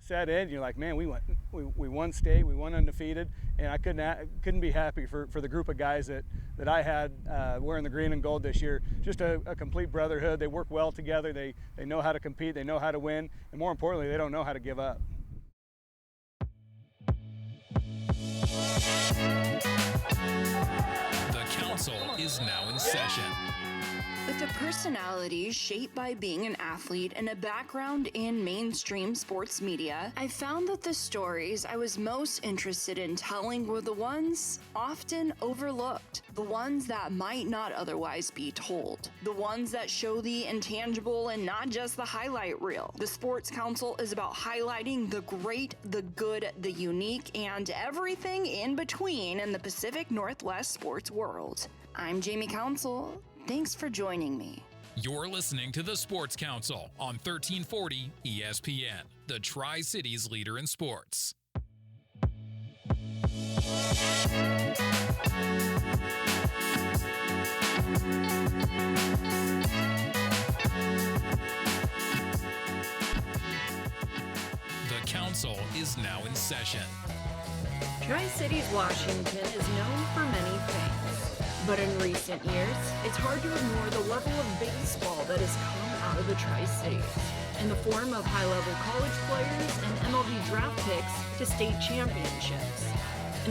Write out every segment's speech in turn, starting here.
set in, you're like, man, we won state, we won undefeated, and I couldn't be happy for the group of guys that I had wearing the green and gold this year. Just a complete brotherhood. They work well together. They know how to compete. They know how to win, and more importantly, they don't know how to give up. The council is now in session. With a personality shaped by being an athlete and a background in mainstream sports media, I found that the stories I was most interested in telling were the ones often overlooked, the ones that might not otherwise be told, the ones that show the intangible and not just the highlight reel. The Sports Council is about highlighting the great, the good, the unique, and everything in between in the Pacific Northwest sports world. I'm Jamie Council. Thanks for joining me. You're listening to the Sports Council on 1340 ESPN, the Tri-Cities leader in sports. The council is now in session. Tri-Cities, Washington is known for many things. But in recent years, it's hard to ignore the level of baseball that has come out of the Tri-Cities, in the form of high-level college players and MLB draft picks to state championships.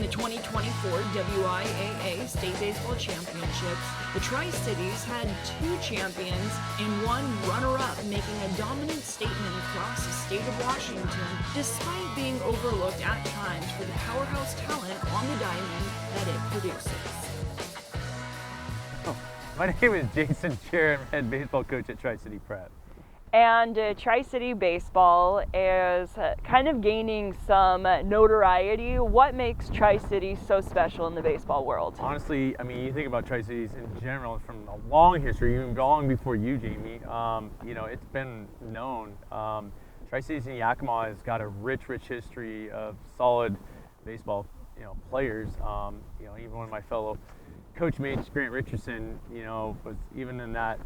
In the 2024 WIAA State Baseball Championships, the Tri-Cities had 2 champions and 1 runner-up, making a dominant statement across the state of Washington, despite being overlooked at times for the powerhouse talent on the diamond that it produces. My name is Jason Chair, I'm head baseball coach at Tri-City Prep. And Tri-City Baseball is kind of gaining some notoriety. What makes Tri-City so special in the baseball world? Honestly, I mean, you think about Tri-Cities in general from a long history, even long before you, Jamie. You know, it's been known. Tri-Cities in Yakima has got a rich history of solid baseball, players. Even one of my fellow coach mates, Grant Richardson, was even in that,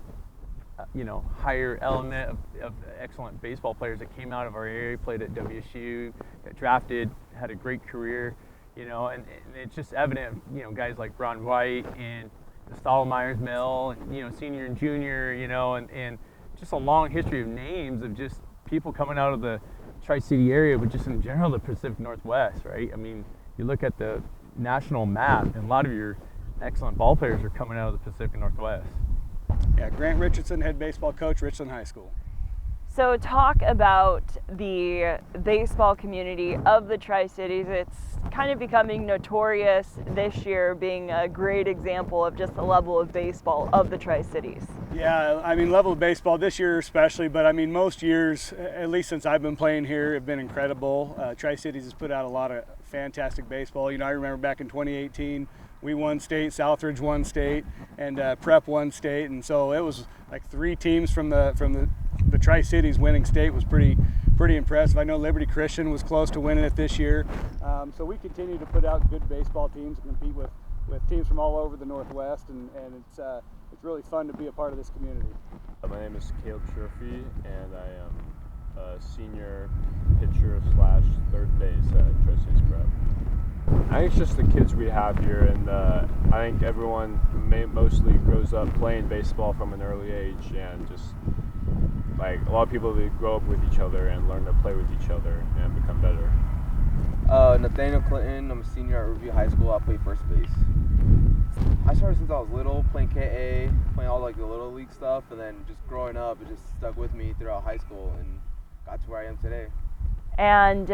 higher element of excellent baseball players that came out of our area, played at WSU, got drafted, had a great career, and it's just evident, guys like Ron White and the Stottlemyers Mill, and, senior and junior, and just a long history of names of just people coming out of the Tri-City area, but just in general, the Pacific Northwest, right? I mean, you look at the national map, and a lot of your excellent ball players are coming out of the Pacific Northwest. Yeah, Grant Richardson, head baseball coach, Richland High School. So talk about the baseball community of the Tri-Cities. It's kind of becoming notorious this year, being a great example of just the level of baseball of the Tri-Cities. Yeah, I mean, level of baseball this year especially, but I mean, most years, at least since I've been playing here, have been incredible. Tri-Cities has put out a lot of fantastic baseball. I remember back in 2018, we won state, Southridge won state, and Prep won state, and so it was like 3 teams from the Tri-Cities winning state was pretty impressive. I know Liberty Christian was close to winning it this year, so we continue to put out good baseball teams and compete with teams from all over the Northwest, and it's really fun to be a part of this community. My name is Caleb Sherfy, and I am a senior pitcher / third base at Tri-Cities Prep. I think it's just the kids we have here, and I think everyone mostly grows up playing baseball from an early age, and just like a lot of people, they grow up with each other and learn to play with each other and become better. Nathaniel Clinton, I'm a senior at Review High School. I play first base. I started since I was little, playing KA, playing all like the little league stuff, and then just growing up, it just stuck with me throughout high school and got to where I am today. And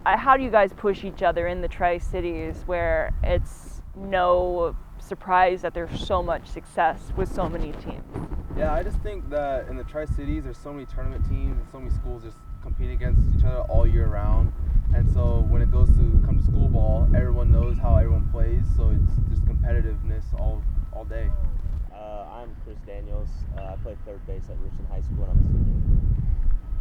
how do you guys push each other in the Tri-Cities, where it's no surprise that there's so much success with so many teams? Yeah, I just think that in the Tri-Cities, there's so many tournament teams and so many schools just competing against each other all year round. And so when it goes to come to school ball, everyone knows how everyone plays, so it's just competitiveness all day. I'm Chris Daniels. I play third base at Richland High School, and I'm a senior.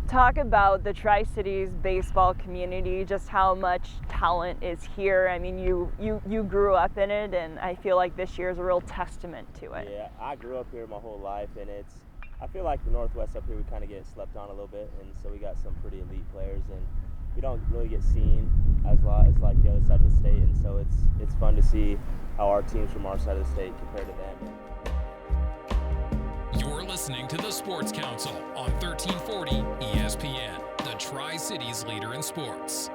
Talk about the Tri-Cities baseball community, just how much talent is here. I mean, you grew up in it, and I feel like this year is a real testament to it. Yeah, I grew up here my whole life, and I feel like the Northwest up here, we kind of get slept on a little bit, and so we got some pretty elite players, and we don't really get seen as a lot as like the other side of the state, and so it's fun to see how our teams from our side of the state compare to them. You're listening to the Sports Council on 1340 ESPN, the Tri-Cities leader in sports.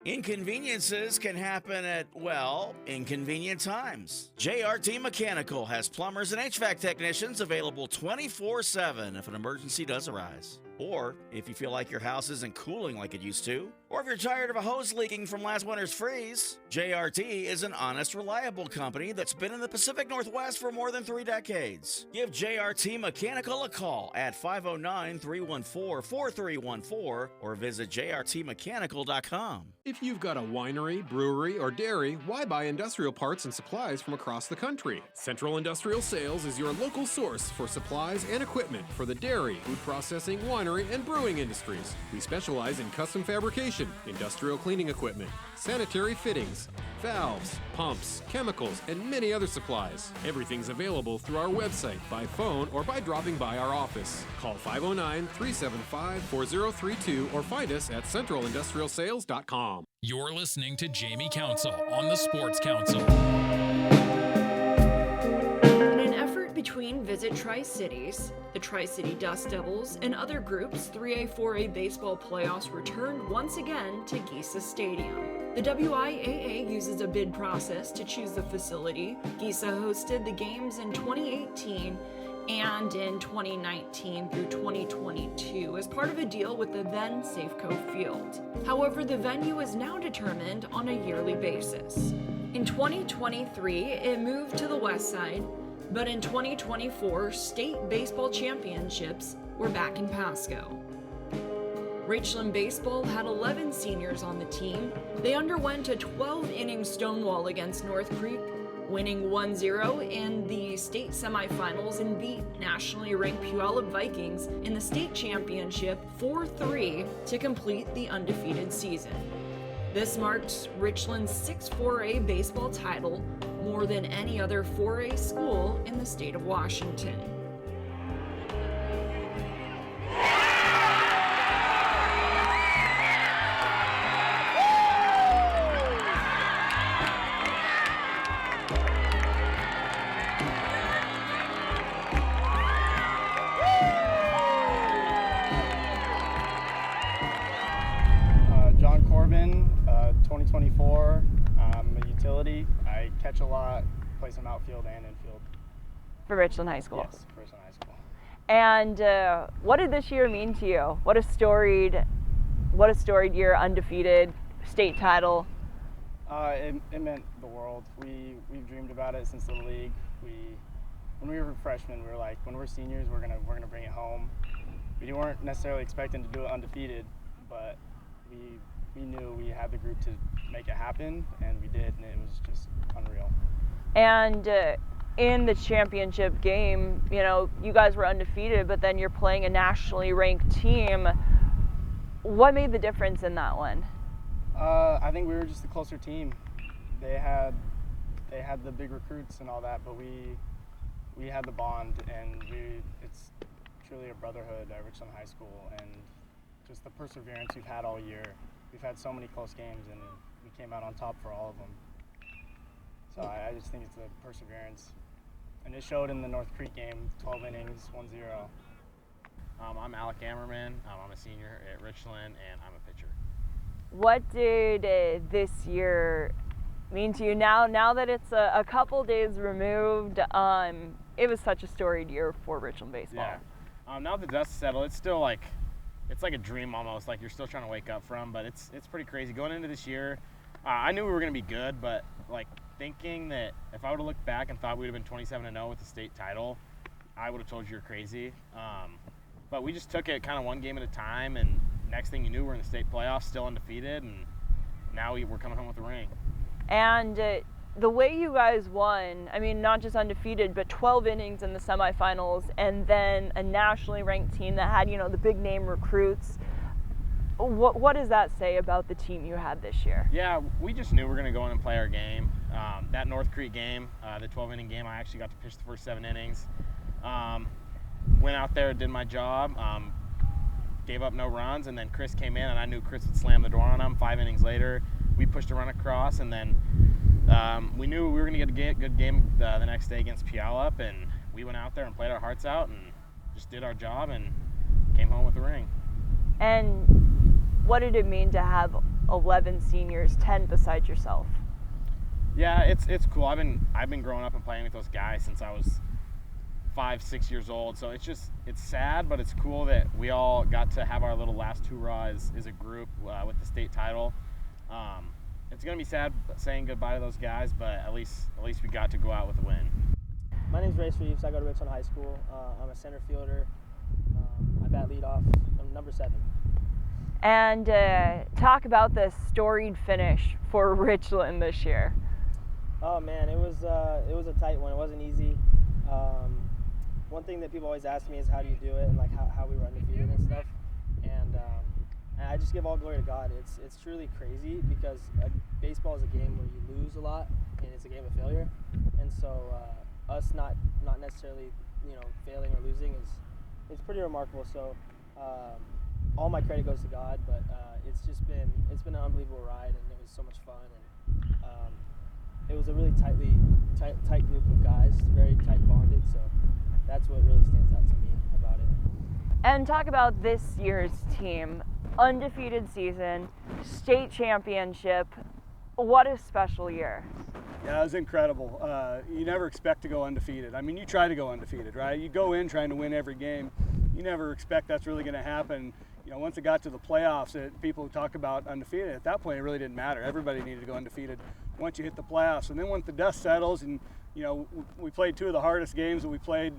Inconveniences can happen at, well, inconvenient times. JRT Mechanical has plumbers and HVAC technicians available 24/7 if an emergency does arise. Or if you feel like your house isn't cooling like it used to, or if you're tired of a hose leaking from last winter's freeze, JRT is an honest, reliable company that's been in the Pacific Northwest for more than 3 decades. Give JRT Mechanical a call at 509-314-4314 or visit jrtmechanical.com. If you've got a winery, brewery, or dairy, why buy industrial parts and supplies from across the country? Central Industrial Sales is your local source for supplies and equipment for the dairy, food processing, winery, and brewing industries. We specialize in custom fabrication, industrial cleaning equipment, sanitary fittings, valves, pumps, chemicals, and many other supplies. Everything's available through our website, by phone, or by dropping by our office. Call 509-375-4032 or find us at centralindustrialsales.com. You're listening to Jamie Council on the Sports Council. In an effort between Visit Tri-Cities, the Tri-City Dust Devils, and other groups, 3A, 4A baseball playoffs returned once again to Giesa Stadium. The WIAA uses a bid process to choose the facility. Giesa hosted the games in 2018 and in 2019 through 2022 as part of a deal with the then Safeco Field. However, the venue is now determined on a yearly basis. In 2023, it moved to the west side, but in 2024, state baseball championships were back in Pasco. Richland baseball had 11 seniors on the team. They underwent a 12-inning stonewall against North Creek, winning 1-0 in the state semifinals and beat nationally ranked Puyallup Vikings in the state championship 4-3 to complete the undefeated season. This marks Richland's 6th 4A baseball title, more than any other 4A school in the state of Washington. John Corbin, 2024. I'm a utility. I catch a lot, play some outfield and infield. For Richland High School. Yes, for Richland High School. And what did this year mean to you? What a storied year, undefeated, state title. It meant the world. We've dreamed about it since the league. When we were freshmen, we were like, when we're seniors, we're gonna bring it home. We weren't necessarily expecting to do it undefeated, but we knew we had the group to make it happen, and we did, and it was just unreal. And in the championship game, you know, you guys were undefeated, but then you're playing a nationally ranked team. What made the difference in that one? I think we were just a closer team. They had the big recruits and all that, but we had the bond, and it's truly a brotherhood at Richland High School, and just the perseverance we've had all year. We've had so many close games, and we came out on top for all of them. So I just think it's the perseverance. And it showed in the North Creek game, 12 innings, 1-0. I'm Alec Ammerman. I'm a senior at Richland, and I'm a pitcher. What did this year mean to you? Now that it's a couple days removed, it was such a storied year for Richland baseball. Yeah. Now the dust settled, it's still like, it's like a dream almost, like you're still trying to wake up from, but it's pretty crazy. Going into this year, I knew we were going to be good, but like thinking that if I would have looked back and thought we would have been 27-0 with the state title, I would have told you you're crazy. But we just took it kind of one game at a time, and next thing you knew, we're in the state playoffs, still undefeated, and now we're coming home with a ring. And the way you guys won, I mean, not just undefeated, but 12 innings in the semifinals, and then a nationally ranked team that had, you know, the big name recruits. What does that say about the team you had this year? Yeah, we just knew we were going to go in and play our game. That North Creek game, the 12-inning game, I actually got to pitch the first 7 innings. went out there, did my job, gave up no runs, and then Chris came in, and I knew Chris would slam the door on him. 5 innings later, we pushed a run across, and then we knew we were going to get a good game the next day against Puyallup, and we went out there and played our hearts out and just did our job and came home with the ring. And what did it mean to have 11 seniors, 10 besides yourself? Yeah, it's cool. I've been growing up and playing with those guys since I was 5-6 years old. So it's sad, but it's cool that we all got to have our little last hurrah as a group with the state title. It's gonna be sad saying goodbye to those guys, but at least we got to go out with a win. My name's Race Reeves. I go to Richland High School. I'm a center fielder. I bat leadoff. I'm number 7. And talk about the storied finish for Richland this year. Oh man, it was a tight one. It wasn't easy. One thing that people always ask me is how do you do it, and like how we were undefeated and stuff. And I just give all glory to God. It's truly crazy because baseball is a game where you lose a lot and it's a game of failure. And so us not necessarily failing or losing is pretty remarkable. So all my credit goes to God, but it's been an unbelievable ride, and it was so much fun. And it was a really tight group of guys, very tight bonded. So that's what really stands out to me about it. And talk about this year's team. Undefeated season, state championship. What a special year. Yeah, it was incredible. You never expect to go undefeated. I mean, you try to go undefeated, right? You go in trying to win every game. You never expect that's really going to happen. Once it got to the playoffs, people talk about undefeated. At that point, it really didn't matter. Everybody needed to go undefeated once you hit the playoffs. And then once the dust settles, and we played 2 of the hardest games that we played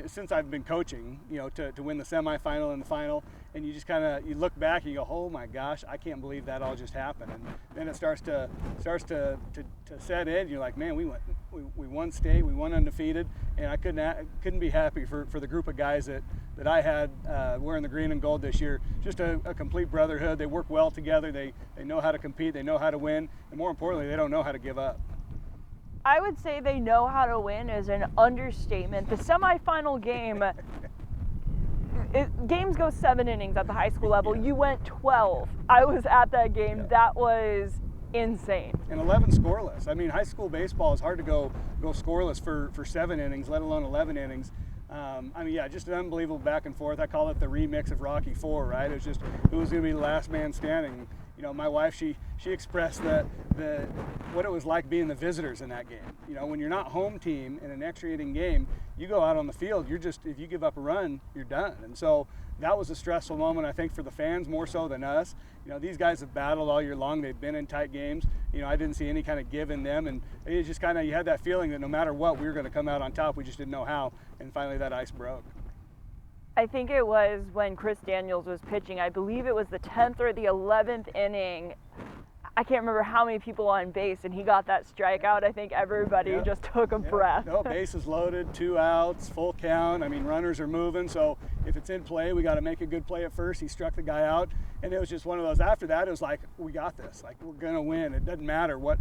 since I've been coaching, to win the semifinal and the final. And you just you look back and you go, oh my gosh, I can't believe that all just happened. And then it starts to set in. You're like, man, we won state, we won undefeated, and I couldn't be happy for the group of guys that I had wearing the green and gold this year. Just a complete brotherhood. They work well together. They know how to compete. They know how to win, and more importantly, they don't know how to give up. I would say they know how to win is an understatement. The semifinal game, games go 7 innings at the high school level. You went 12. I was at that game. Yeah. That was insane. And 11 scoreless. I mean, high school baseball is hard to go scoreless for 7 innings, let alone 11 innings. Just an unbelievable back and forth. I call it the remix of Rocky IV, right? It was just who was going to be the last man standing. My wife, she expressed what it was like being the visitors in that game. When you're not home team in an extra inning game, you go out on the field, if you give up a run, you're done. And so that was a stressful moment, I think, for the fans more so than us. These guys have battled all year long. They've been in tight games. I didn't see any kind of give in them, and it just you had that feeling that no matter what, we were going to come out on top. We just didn't know how, and finally that ice broke. I think it was when Chris Daniels was pitching. I believe it was the 10th or the 11th inning. I can't remember how many people on base, and he got that strikeout. I think everybody just took a breath. No, bases loaded, 2 outs, full count. I mean, runners are moving, so if it's in play, we got to make a good play at first. He struck the guy out, and it was just one of those. After that, it was like, we got this. Like, we're going to win. It doesn't matter what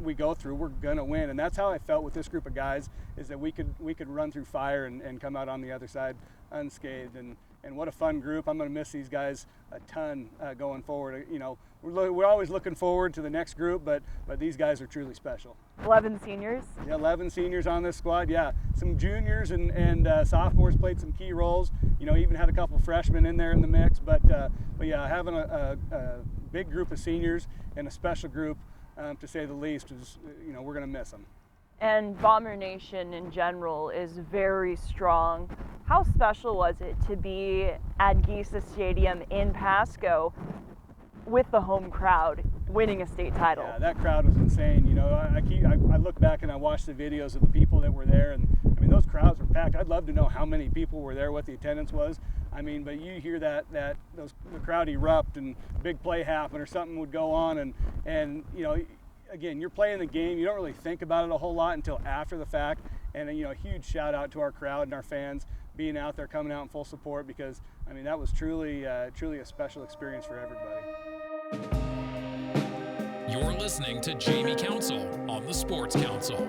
we go through, we're going to win. And that's how I felt with this group of guys, is that we could run through fire and come out on the other side unscathed. And what a fun group. I'm going to miss these guys a ton going forward. We're always looking forward to the next group, but these guys are truly special. 11 seniors? Yeah, 11 seniors on this squad. Yeah, some juniors and sophomores played some key roles. Even had a couple freshmen in there in the mix. But yeah, having a big group of seniors and a special group, to say the least, is we're going to miss them. And Bomber Nation in general is very strong. How special was it to be at Gisa Stadium in Pasco with the home crowd winning a state title? Yeah, that crowd was insane. I look back and I watch the videos of the people that were there, and I mean, those crowds were packed. I'd love to know how many people were there, what the attendance was. I mean, but you hear the crowd erupt and big play happen or something would go on, and again, you're playing the game. You don't really think about it a whole lot until after the fact. And a huge shout out to our crowd and our fans being out there, coming out in full support, because I mean, that was truly a special experience for everybody. You're listening to Jamie Council on the Sports Council.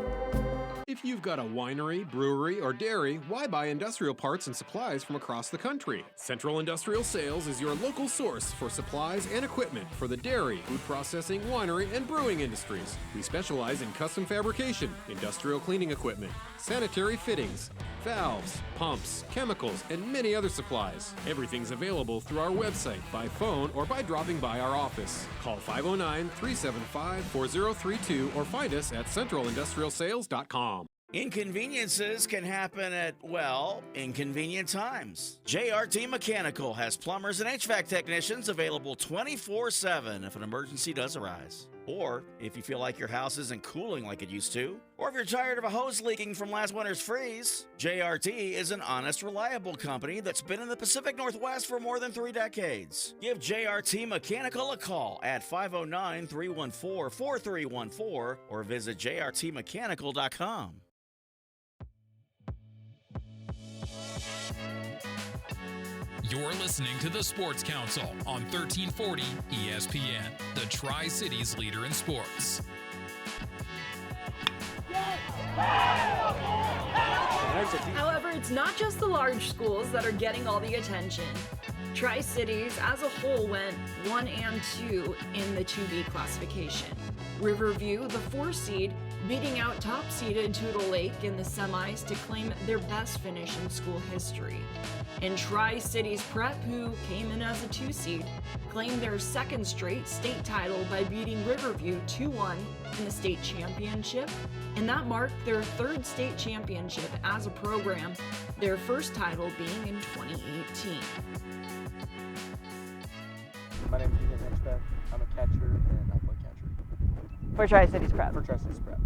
If you've got a winery, brewery, or dairy, why buy industrial parts and supplies from across the country? Central Industrial Sales is your local source for supplies and equipment for the dairy, food processing, winery, and brewing industries. We specialize in custom fabrication, industrial cleaning equipment, sanitary fittings, valves, pumps, chemicals, and many other supplies. Everything's available through our website, by phone, or by dropping by our office. Call 509-375-4032 or find us at centralindustrialsales.com. Inconveniences can happen at, well, inconvenient times. JRT Mechanical has plumbers and HVAC technicians available 24/7 if an emergency does arise. Or if you feel like your house isn't cooling like it used to, or if you're tired of a hose leaking from last winter's freeze, JRT is an honest, reliable company that's been in the Pacific Northwest for more than 3 decades. Give JRT Mechanical a call at 509-314-4314 or visit jrtmechanical.com. You're listening to the Sports Council on 1340 ESPN, the Tri-Cities leader in sports. However, it's not just the large schools that are getting all the attention. Tri-Cities as a whole went 1 and 2 in the 2B classification. Riverview, the 4 seed, beating out top-seeded Toutle Lake in the semis to claim their best finish in school history. And Tri-Cities Prep, who came in as a 2 seed, claimed their 2nd straight state title by beating Riverview 2-1 in the state championship, and that marked their 3rd state championship as a program, their first title being in 2018. My name is Ethan Henchbeck. I'm a catcher and I play catcher. For Tri-Cities Prep. For Tri-Cities Prep.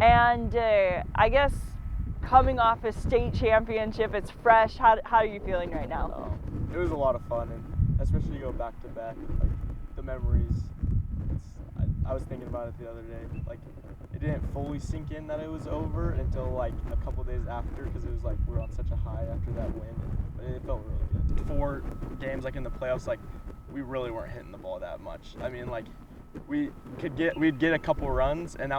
And I guess coming off a state championship, it's fresh. How are you feeling right now? It was a lot of fun, and especially to go back to back, like the memories. I was thinking about it the other day. Like it didn't fully sink in that it was over until like a couple days after, because it was like we were on such a high after that win. But it felt really good. 4 games like in the playoffs, like we really weren't hitting the ball that much. I mean, like we'd get a couple runs and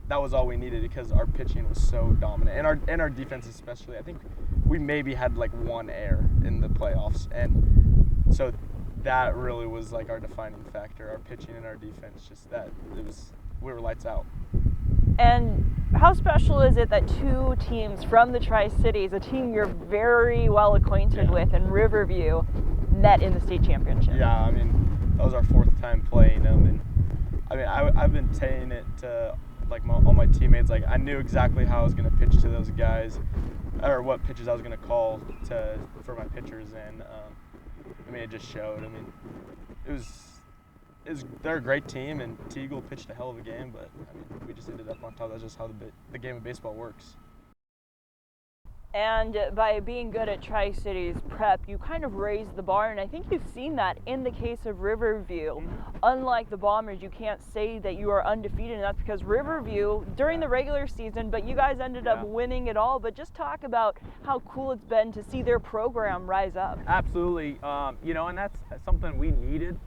that was all we needed because our pitching was so dominant and our defense especially. I think we maybe had like 1 error in the playoffs, and so that really was like our defining factor. Our pitching and our defense, just that we were lights out. And how special is it that 2 teams from the Tri-Cities, a team you're very well acquainted with in Riverview, met in the state championship? Yeah, I mean, that was our 4th time playing them, and I mean, I've been saying it to like all my teammates. Like I knew exactly how I was going to pitch to those guys, or what pitches I was going to call for my pitchers, and I mean, it just showed. I mean, they're a great team, and Teagle pitched a hell of a game, but I mean, we just ended up on top. That's just how the game of baseball works. And by being good at Tri-Cities Prep, you kind of raised the bar, and I think you've seen that in the case of Riverview. Unlike the Bombers, you can't say that you are undefeated, and that's because Riverview, during the regular season, but you guys ended up winning it all. But just talk about how cool it's been to see their program rise up. Absolutely. You know, and that's something we needed.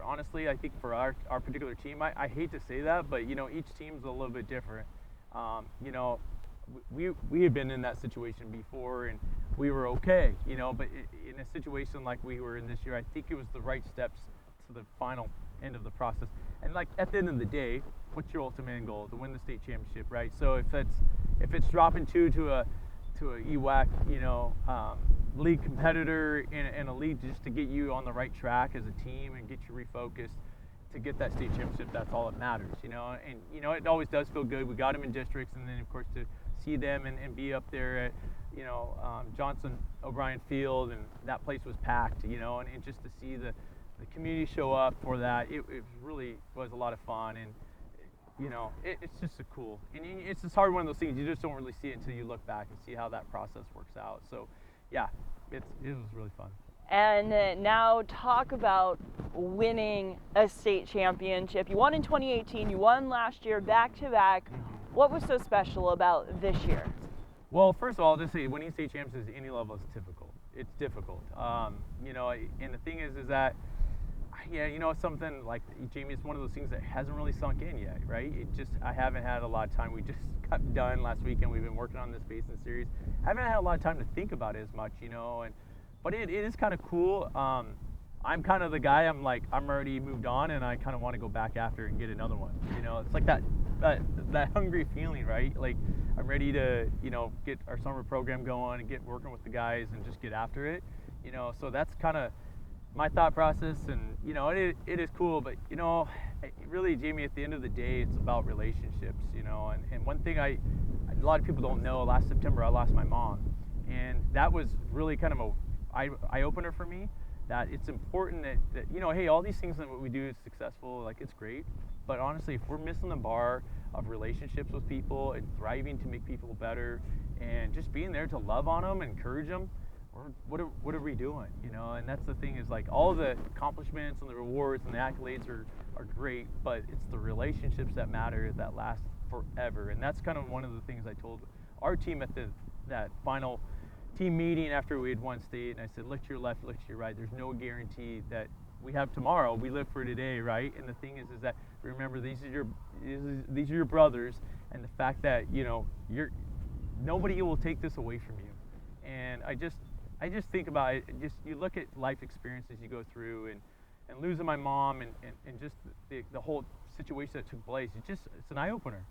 Honestly, I think for our particular team, I hate to say that, but, you know, each team's a little bit different. You know, we had been in that situation before and we were okay, you know, but in a situation like we were in this year, I think it was the right steps to the final end of the process. And like at the end of the day, what's your ultimate end goal? To win the state championship, right? So if it's dropping 2 to a EWAC, you know, league competitor in a league just to get you on the right track as a team and get you refocused to get that state championship, that's all that matters, you know. And you know, it always does feel good. We got them in districts, and then of course to see them and be up there at, you know, Johnson O'Brien Field, and that place was packed, you know, and just to see the community show up for that, it really was a lot of fun. And you know, it's just a cool, and it's just hard, one of those things you just don't really see it until you look back and see how that process works out. So yeah, it was really fun. And now talk about winning a state championship. You won in 2018, you won last year, back-to-back. What was so special about this year? Well, first of all, just say winning state championships at any level is difficult. It's difficult. You know, and the thing is that Yeah, you know, something like, Jamie, it's one of those things that hasn't really sunk in yet, right? I haven't had a lot of time. We just got done last weekend. We've been working on this Basin series. Haven't had a lot of time to think about it as much, you know, but it is kind of cool. I'm kind of the guy, I'm already moved on, and I kind of want to go back after and get another one. You know, it's like that hungry feeling, right? Like, I'm ready to, you know, get our summer program going and get working with the guys and just get after it, you know. So that's kind of my thought process, and you know, it is cool, but you know, really, Jamie, at the end of the day, it's about relationships, you know. And one thing a lot of people don't know, last September I lost my mom, and that was really kind of a eye-opener for me, that it's important that you know, hey, all these things that we do is successful, like, it's great, but honestly, if we're missing the bar of relationships with people and thriving to make people better and just being there to love on them and encourage them, what are we doing, you know? And that's the thing, is like, all the accomplishments and the rewards and the accolades are great, but it's the relationships that matter, that last forever. And that's kind of one of the things I told our team at that final team meeting after we had won state. And I said, look to your left, look to your right. There's no guarantee that we have tomorrow. We live for today, right? And the thing is that, remember, these are your brothers, and the fact that, you know, nobody will take this away from you. And I just think about it, you look at life experiences you go through, and losing my mom, and just the whole situation that took place, it's an eye-opener.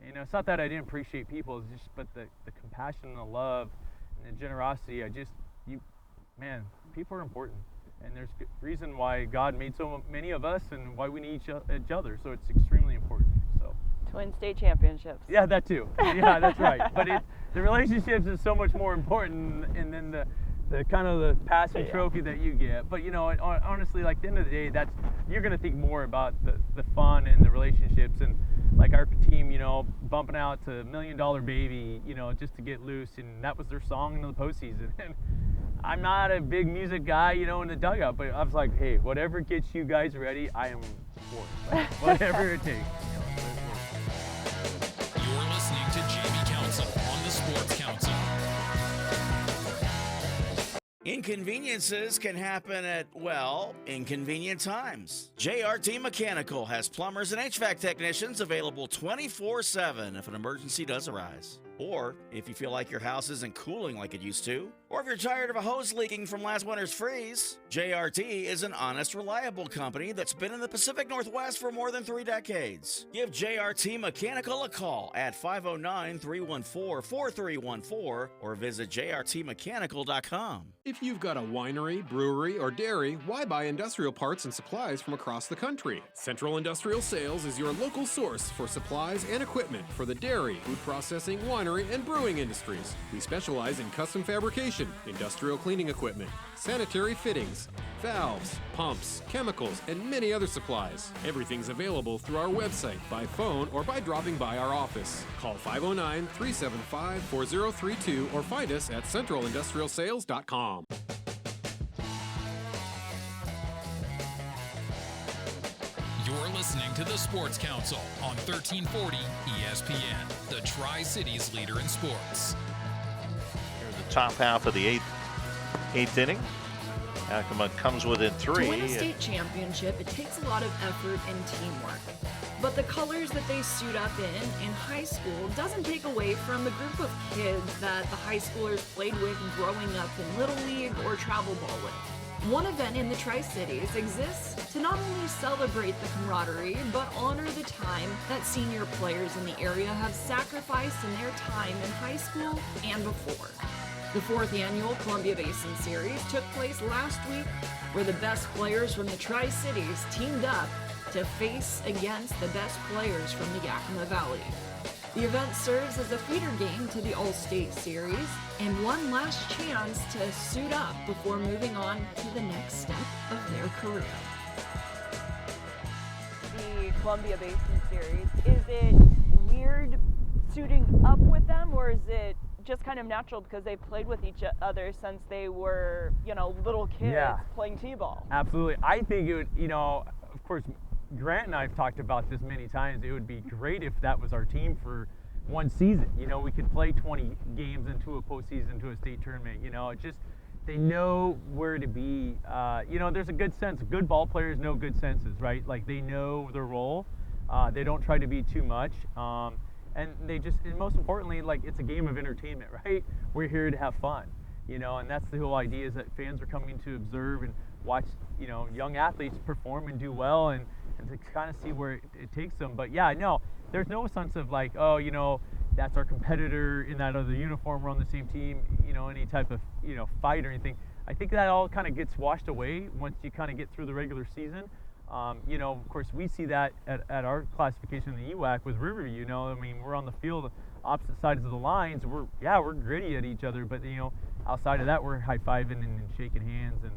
You know, it's not that I didn't appreciate people, but the compassion and the love and the generosity, man, people are important. And there's a reason why God made so many of us, and why we need each other, so it's extremely important. So. Twin state championships. Yeah, that too. Yeah, that's right. But the relationships is so much more important, and then the kind of the passing trophy that you get. But you know, honestly, like, at the end of the day, you're gonna think more about the fun and the relationships, and like our team, you know, bumping out to $1 Million Baby, you know, just to get loose, and that was their song in the postseason. And I'm not a big music guy, you know, in the dugout, but I was like, hey, whatever gets you guys ready, I am for it. Like, whatever it takes. You're listening to Jamie Council on the Sports Council. Inconveniences can happen at, well, inconvenient times. JRT Mechanical has plumbers and HVAC technicians available 24/7 if an emergency does arise. Or if you feel like your house isn't cooling like it used to, or if you're tired of a hose leaking from last winter's freeze, JRT is an honest, reliable company that's been in the Pacific Northwest for more than 3 decades. Give JRT Mechanical a call at 509-314-4314 or visit jrtmechanical.com. If you've got a winery, brewery, or dairy, why buy industrial parts and supplies from across the country? Central Industrial Sales is your local source for supplies and equipment for the dairy, food processing, winery, and brewing industries. We specialize in custom fabrication, industrial cleaning equipment, sanitary fittings, valves, pumps, chemicals, and many other supplies. Everything's available through our website, by phone, or by dropping by our office. Call 509-375-4032 or find us at centralindustrialsales.com. You're listening to the Sports Council on 1340 ESPN, the Tri-Cities leader in sports. Here's the top half of the eighth inning. Yakima comes within 3. To win a state championship, it takes a lot of effort and teamwork. But the colors that they suit up in high school doesn't take away from the group of kids that the high schoolers played with growing up in Little League or travel ball with. One event in the Tri-Cities exists to not only celebrate the camaraderie, but honor the time that senior players in the area have sacrificed in their time in high school and before. The 4th annual Columbia Basin Series took place last week, where the best players from the Tri-Cities teamed up to face against the best players from the Yakima Valley. The event serves as a feeder game to the All-State Series and one last chance to suit up before moving on to the next step of their career. The Columbia Basin Series, is it weird suiting up with them, or is it just kind of natural because they played with each other since they were, you know, little kids playing t-ball? Absolutely. I think it would, you know, of course, Grant and I have talked about this many times. It would be great if that was our team for one season. You know, we could play 20 games into a postseason, into a state tournament. You know, it just they know where to be. There's a good sense. Good ball players know good senses, right? Like they know their role. They don't try to be too much. And most importantly, like it's a game of entertainment, right? We're here to have fun, and that's the whole idea, is that fans are coming to observe and watch, young athletes perform and do well, and to kind of see where it takes them. But yeah, no, there's no sense of like, oh, that's our competitor in that other uniform, we're on the same team, any type of, fight or anything. I think that all kind of gets washed away once you kind of get through the regular season. Of course, we see that at our classification in the UAC with Riverview. We're on the field, opposite sides of the lines. We're gritty at each other, but outside of that, we're high-fiving and shaking hands and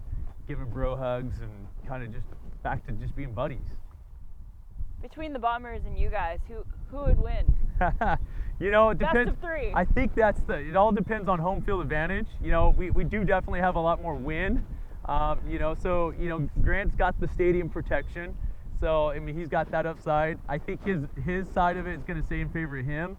giving bro hugs and kind of just back to just being buddies. Between the Bombers and you guys, who would win? It depends. Best of 3. I think it all depends on home field advantage. We do definitely have a lot more wind. Grant's got the stadium protection, so he's got that upside. I think his side of it is going to say in favor of him.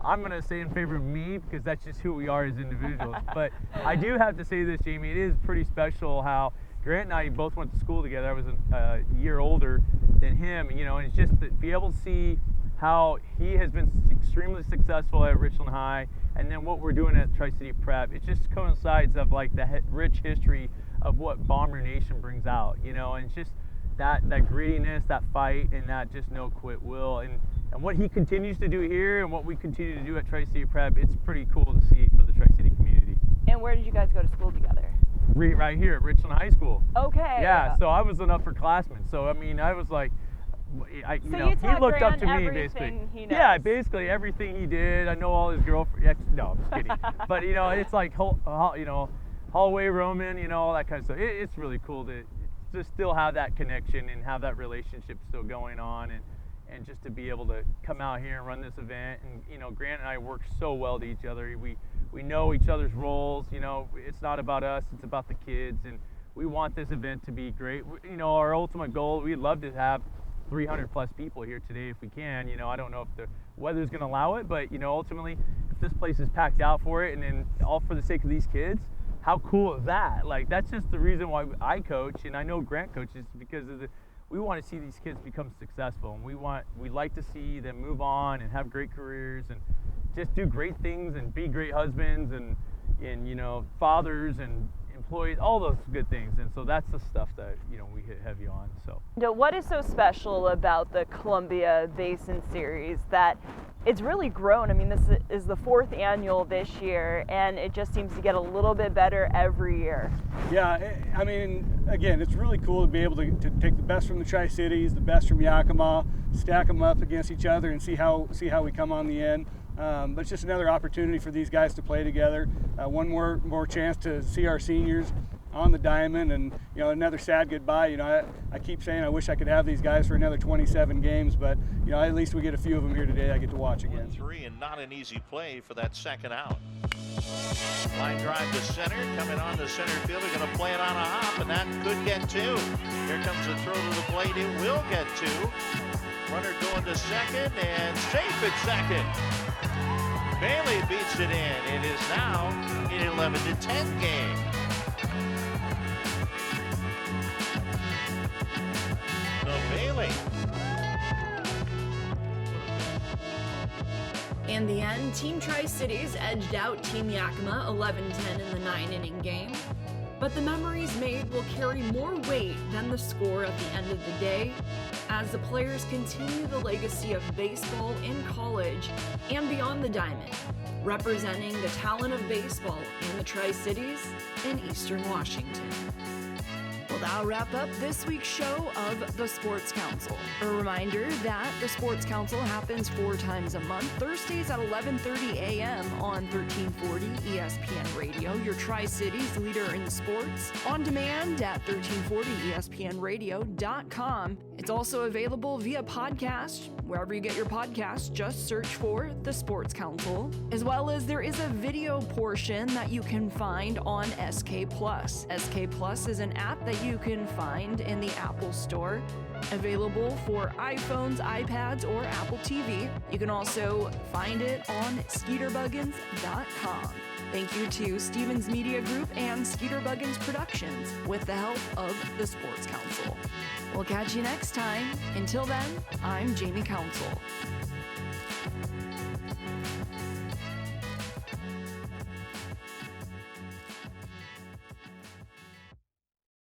I'm going to say in favor of me because that's just who we are as individuals. But I do have to say this, Jamie, it is pretty special how Grant and I both went to school together. I was a year older than him, and it's just to be able to see how he has been extremely successful at Richland High, and then what we're doing at Tri-City Prep. It just coincides of like the rich history of what Bomber Nation brings out, and it's just that grittiness, that fight, and that just no quit will, and what he continues to do here and what we continue to do at Tri-City Prep, it's pretty cool to see for the Tri-City community. And where did you guys go to school together? Right here at Richland High School. Okay. Yeah, so I was an upperclassman, so I was like, he looked up to me basically. He knows. Yeah, basically everything he did. I know all his girlfriends. No, I'm just kidding. But it's like hallway roaming, all that kind of stuff. It's really cool to still have that connection and have that relationship still going on, and just to be able to come out here and run this event. And Grant and I work so well to each other. We know each other's roles. It's not about us, it's about the kids, and we want this event to be great. Our ultimate goal, we'd love to have 300 plus people here today if we can. I don't know if the weather's going to allow it, but ultimately, if this place is packed out for it, and then all for the sake of these kids, how cool is that? Like, that's just the reason why I coach, and I know Grant coaches, because we want to see these kids become successful, and we like to see them move on and have great careers and just do great things and be great husbands and fathers and employees, all those good things. And so that's the stuff that we hit heavy on. So what is so special about the Columbia Basin Series that it's really grown? This is the 4th annual this year, and it just seems to get a little bit better every year. Yeah, again, it's really cool to be able to take the best from the Tri-Cities, the best from Yakima, stack them up against each other, and see how we come on the end. But it's just another opportunity for these guys to play together. One more chance to see our seniors on the diamond, and another sad goodbye. I keep saying I wish I could have these guys for another 27 games, but at least we get a few of them here today. I get to watch again. 3 and not an easy play for that second out. Line drive to center, coming on the center field. They're going to play it on a hop, and that could get 2. Here comes the throw to the plate. It will get 2. Runner going to second, and safe at second. Bailey beats it in. It is now an 11-10 game. So Bailey. In the end, Team Tri-Cities edged out Team Yakima 11-10 in the 9-inning game. But the memories made will carry more weight than the score at the end of the day, as the players continue the legacy of baseball in college and beyond the diamond, representing the talent of baseball in the Tri-Cities and Eastern Washington. Well, that'll wrap up this week's show of The Sports Council. A reminder that The Sports Council happens 4 times a month, Thursdays at 11:30 a.m. on 1340 ESPN Radio, your Tri-Cities leader in sports, on demand at 1340ESPNradio.com. It's also available via podcast. Wherever you get your podcasts, just search for The Sports Council. As well as there is a video portion that you can find on SK Plus. SK Plus is an app that you can find in the Apple Store, available for iPhones, iPads, or Apple TV. You can also find it on skeeterbuggins.com. Thank you to Stevens Media Group and Skeeter Buggins Productions with the help of the Sports Council. We'll catch you next time. Until then, I'm Jamie Council.